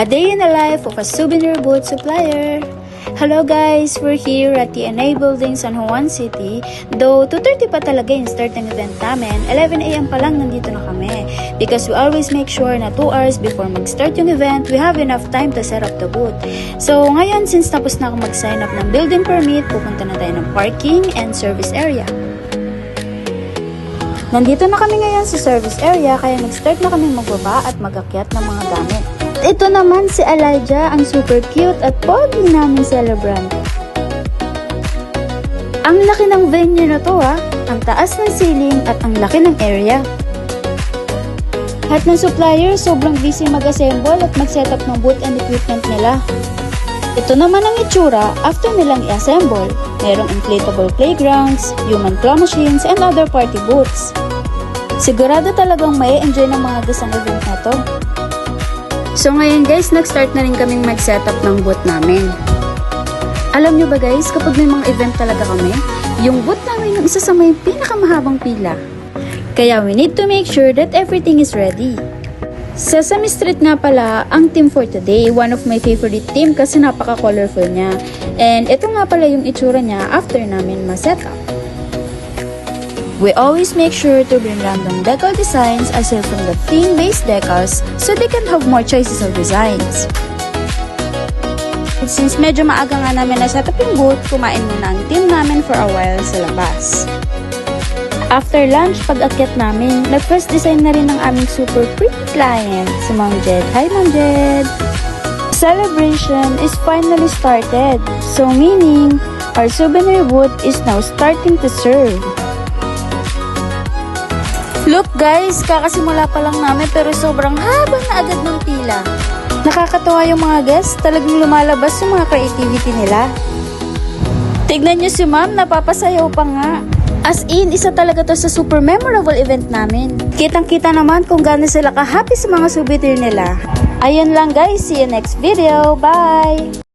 A day in the life of a souvenir boot supplier. Hello guys, we're here at the NA building, San Juan City. Though 2:30 pa talaga yung start ng event namin, 11 AM pa lang nandito na kami. Because we always make sure na 2 hours before mag-start yung event, we have enough time to set up the booth. So ngayon, since tapos na ako mag-sign up ng building permit, pupunta na tayo ng parking and service area. Nandito na kami ngayon sa service area, kaya nag-start na kami magbaba at mag-akyat ng mga gamit. Ito naman si Elijah, ang super cute at pogi namin celebrant. Ang laki ng venue na to ang taas ng ceiling at ang laki ng area. Lahat ng supplier sobrang busy mag-assemble at mag-setup ng booth and equipment nila. Ito naman ang itsura after nilang i-assemble. Merong inflatable playgrounds, human claw machines, and other party booths. Sigurado talagang may enjoy ng mga gusto ng event na to. So ngayon guys, nag-start na rin kaming mag-setup ng booth namin. Alam nyo ba guys, kapag may mga event talaga kami, yung booth namin yung isa sa may pinakamahabang pila. Kaya we need to make sure that everything is ready. Sesame Street nga pala ang team for today, one of my favorite team kasi napaka-colorful niya. And ito nga pala yung itsura niya after namin ma-setup. We always make sure to bring random decal designs aside from the theme-based decals so they can have more choices of designs. And since medyo maaga nga namin na setup yung booth, kumain muna ang team namin for a while sa labas. After lunch, pag-akyat namin, nag-first design na rin ng aming super pretty client, si Ma'am Jed. Hi Ma'am Jed! Celebration is finally started, so meaning our souvenir booth is now starting to serve. Look guys, kakasimula pa lang namin pero sobrang haba na agad ng pila. Nakakatawa yung mga guests, talagang lumalabas yung mga creativity nila. Tignan nyo si Ma'am, napapasayaw pa nga. As in, isa talaga to sa super memorable event namin. Kitang-kita naman kung gaano sila ka-happy sa mga souvenir nila. Ayun lang guys, see you next video. Bye!